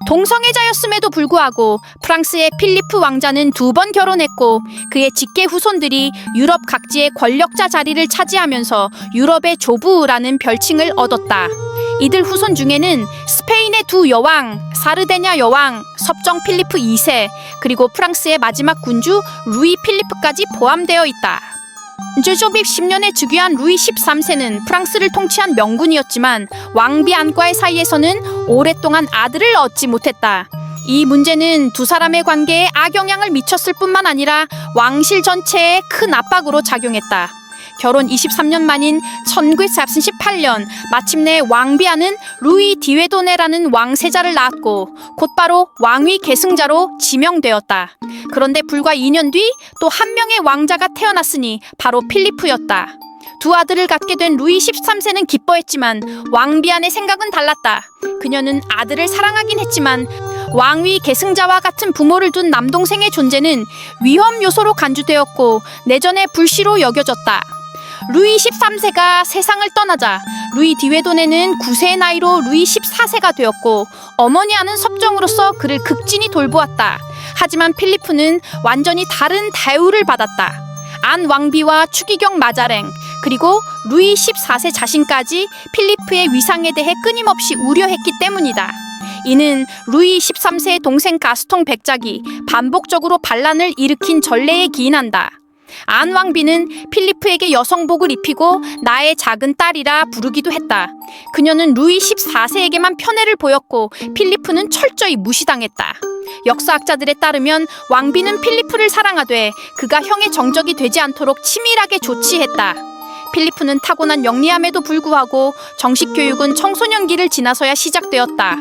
동성애자였음에도 불구하고 프랑스의 필리프 왕자는 2번 결혼했고 그의 직계 후손들이 유럽 각지의 권력자 자리를 차지하면서 유럽의 조부라는 별칭을 얻었다. 이들 후손 중에는 스페인의 2 여왕, 사르데냐 여왕, 섭정 필리프 2세, 그리고 프랑스의 마지막 군주 루이 필리프까지 포함되어 있다. 르조빅 10년에 즉위한 루이 13세는 프랑스를 통치한 명군이었지만 왕비 안과의 사이에서는 오랫동안 아들을 얻지 못했다. 이 문제는 두 사람의 관계에 악영향을 미쳤을 뿐만 아니라 왕실 전체에 큰 압박으로 작용했다. 결혼 23년 만인 1938년 마침내 왕비아는 루이 디웨도네라는 왕세자를 낳았고 곧바로 왕위 계승자로 지명되었다. 그런데 불과 2년 뒤 또 한 명의 왕자가 태어났으니 바로 필리프였다. 두 아들을 갖게 된 루이 13세는 기뻐했지만 왕비안의 생각은 달랐다. 그녀는 아들을 사랑하긴 했지만 왕위 계승자와 같은 부모를 둔 남동생의 존재는 위험 요소로 간주되었고 내전의 불씨로 여겨졌다. 루이 13세가 세상을 떠나자 루이 디웨도네는 9세의 나이로 루이 14세가 되었고 어머니 아는 섭정으로서 그를 극진히 돌보았다. 하지만 필리프는 완전히 다른 대우를 받았다. 안 왕비와 추기경 마자랭 그리고 루이 14세 자신까지 필리프의 위상에 대해 끊임없이 우려했기 때문이다. 이는 루이 13세의 동생 가스통 백작이 반복적으로 반란을 일으킨 전례에 기인한다. 안 왕비는 필리프에게 여성복을 입히고 나의 작은 딸이라 부르기도 했다. 그녀는 루이 14세에게만 편애를 보였고 필리프는 철저히 무시당했다. 역사학자들에 따르면 왕비는 필리프를 사랑하되 그가 형의 정적이 되지 않도록 치밀하게 조치했다. 필리프는 타고난 영리함에도 불구하고 정식 교육은 청소년기를 지나서야 시작되었다.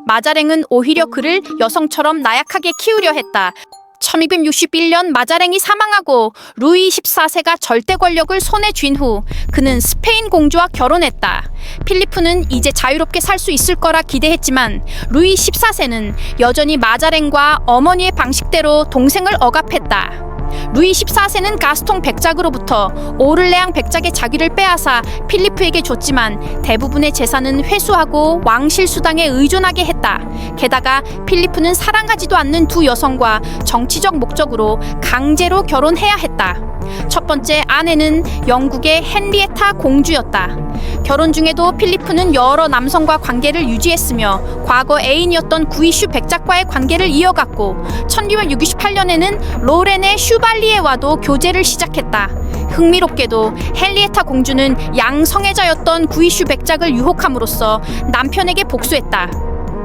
마자랭은 오히려 그를 여성처럼 나약하게 키우려 했다. 1261년 마자랭이 사망하고 루이 14세가 절대 권력을 손에 쥔 후 그는 스페인 공주와 결혼했다. 필리프는 이제 자유롭게 살 수 있을 거라 기대했지만 루이 14세는 여전히 마자랭과 어머니의 방식대로 동생을 억압했다. 루이 14세는 가스통 백작으로부터 오를레앙 백작의 자귀를 빼앗아 필리프에게 줬지만 대부분의 재산은 회수하고 왕실 수당에 의존하게 했다. 게다가 필리프는 사랑하지도 않는 두 여성과 정치적 목적으로 강제로 결혼해야 했다. 첫 번째 아내는 영국의 헨리에타 공주였다. 결혼 중에도 필리프는 여러 남성과 관계를 유지했으며 과거 애인이었던 구이슈 백작과의 관계를 이어갔고 1668년에는 로렌의 슈발리에와도 교제를 시작했다. 흥미롭게도 헨리에타 공주는 양성애자였던 구이슈 백작을 유혹함으로써 남편에게 복수했다.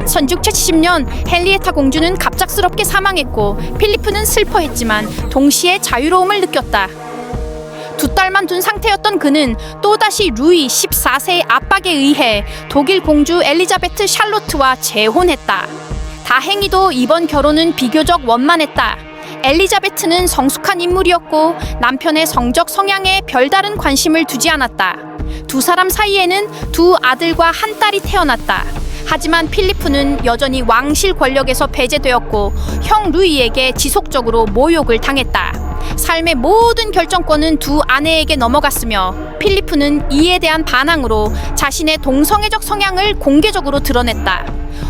1670년 헨리에타 공주는 갑작스럽게 사망했고 필리프는 슬퍼했지만 동시에 자유로움을 느꼈다. 2딸만 둔 상태였던 그는 또다시 루이 14세의 압박에 의해 독일 공주 엘리자베트 샬롯트와 재혼했다. 다행히도 이번 결혼은 비교적 원만했다. 엘리자베트는 성숙한 인물이었고 남편의 성적 성향에 별다른 관심을 두지 않았다. 두 사람 사이에는 두 아들과 한 딸이 태어났다. 하지만 필리프는 여전히 왕실 권력에서 배제되었고 형 루이에게 지속적으로 모욕을 당했다. 삶의 모든 결정권은 두 아내에게 넘어갔으며 필리프는 이에 대한 반항으로 자신의 동성애적 성향을 공개적으로 드러냈다.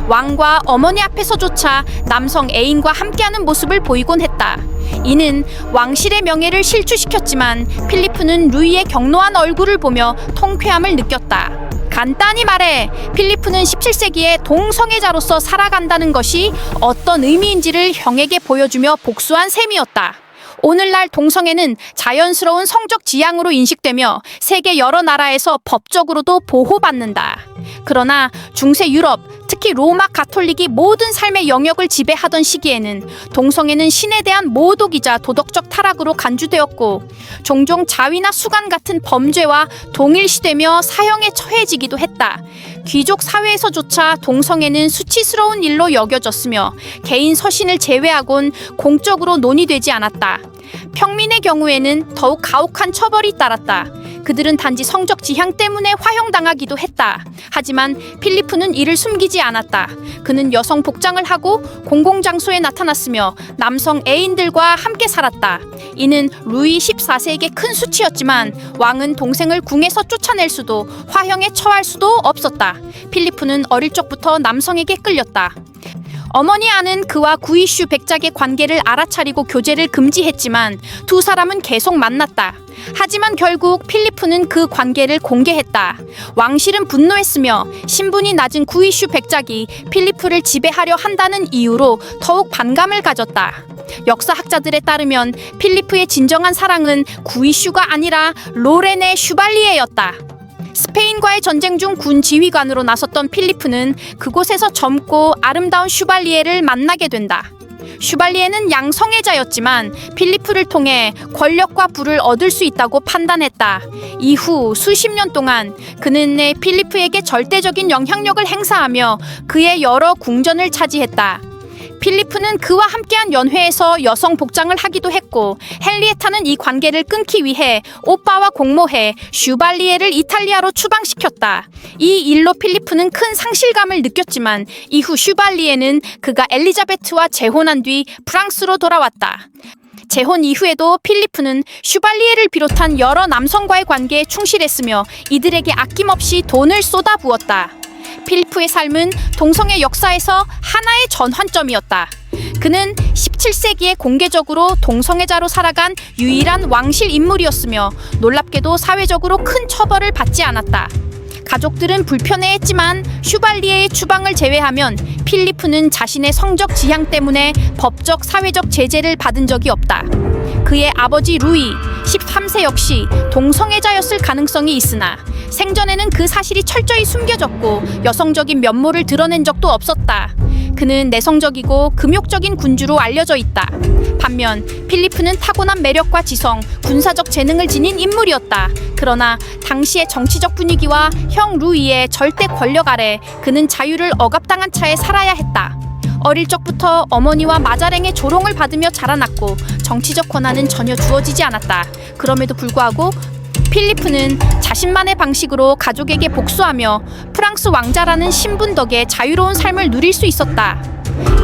왕과 어머니 앞에서조차 남성 애인과 함께하는 모습을 보이곤 했다. 이는 왕실의 명예를 실추시켰지만 필리프는 루이의 경노한 얼굴을 보며 통쾌함을 느꼈다. 간단히 말해 필리프는 17세기에 동성애자로서 살아간다는 것이 어떤 의미인지를 형에게 보여주며 복수한 셈이었다. 오늘날 동성애는 자연스러운 성적 지향으로 인식되며 세계 여러 나라에서 법적으로도 보호받는다. 그러나 중세 유럽, 특히 로마 가톨릭이 모든 삶의 영역을 지배하던 시기에는 동성애는 신에 대한 모독이자 도덕적 타락으로 간주되었고 종종 자위나 수간 같은 범죄와 동일시되며 사형에 처해지기도 했다. 귀족 사회에서조차 동성애는 수치스러운 일로 여겨졌으며 개인 서신을 제외하곤 공적으로 논의되지 않았다. 평민의 경우에는 더욱 가혹한 처벌이 따랐다. 그들은 단지 성적 지향 때문에 화형당하기도 했다. 하지만 필리프는 이를 숨기지 않았다. 그는 여성 복장을 하고 공공장소에 나타났으며 남성 애인들과 함께 살았다. 이는 루이 14세에게 큰 수치였지만 왕은 동생을 궁에서 쫓아낼 수도 화형에 처할 수도 없었다. 필리프는 어릴 적부터 남성에게 끌렸다. 어머니 아는 그와 구이슈 백작의 관계를 알아차리고 교제를 금지했지만 두 사람은 계속 만났다. 하지만 결국 필리프는 그 관계를 공개했다. 왕실은 분노했으며 신분이 낮은 구이슈 백작이 필리프를 지배하려 한다는 이유로 더욱 반감을 가졌다. 역사학자들에 따르면 필리프의 진정한 사랑은 구이슈가 아니라 로렌의 슈발리에였다. 스페인과의 전쟁 중 군 지휘관으로 나섰던 필리프는 그곳에서 젊고 아름다운 슈발리에를 만나게 된다. 슈발리에는 양성애자였지만 필리프를 통해 권력과 부를 얻을 수 있다고 판단했다. 이후 수십 년 동안 그는 필리프에게 절대적인 영향력을 행사하며 그의 여러 궁전을 차지했다. 필리프는 그와 함께한 연회에서 여성 복장을 하기도 했고 헨리에타는 이 관계를 끊기 위해 오빠와 공모해 슈발리에를 이탈리아로 추방시켰다. 이 일로 필리프는 큰 상실감을 느꼈지만 이후 슈발리에는 그가 엘리자베트와 재혼한 뒤 프랑스로 돌아왔다. 재혼 이후에도 필리프는 슈발리에를 비롯한 여러 남성과의 관계에 충실했으며 이들에게 아낌없이 돈을 쏟아부었다. 필리프의 삶은 동성애 역사에서 하나의 전환점이었다. 그는 17세기에 공개적으로 동성애자로 살아간 유일한 왕실 인물이었으며 놀랍게도 사회적으로 큰 처벌을 받지 않았다. 가족들은 불편해했지만 슈발리에의 추방을 제외하면 필리프는 자신의 성적 지향 때문에 법적 사회적 제재를 받은 적이 없다. 그의 아버지 루이 13세 역시 동성애자였을 가능성이 있으나 생전에는 그 사실이 철저히 숨겨졌고 여성적인 면모를 드러낸 적도 없었다. 그는 내성적이고 금욕적인 군주로 알려져 있다. 반면 필리프는 타고난 매력과 지성, 군사적 재능을 지닌 인물이었다. 그러나 당시의 정치적 분위기와 형 루이의 절대 권력 아래 그는 자유를 억압당한 차에 살아야 했다. 어릴 적부터 어머니와 마자랭의 조롱을 받으며 자라났고 정치적 권한은 전혀 주어지지 않았다. 그럼에도 불구하고 필리프는 자신만의 방식으로 가족에게 복수하며 프랑스 왕자라는 신분 덕에 자유로운 삶을 누릴 수 있었다.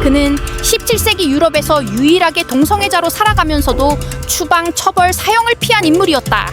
그는 17세기 유럽에서 유일하게 동성애자로 살아가면서도 추방, 처벌, 사형을 피한 인물이었다.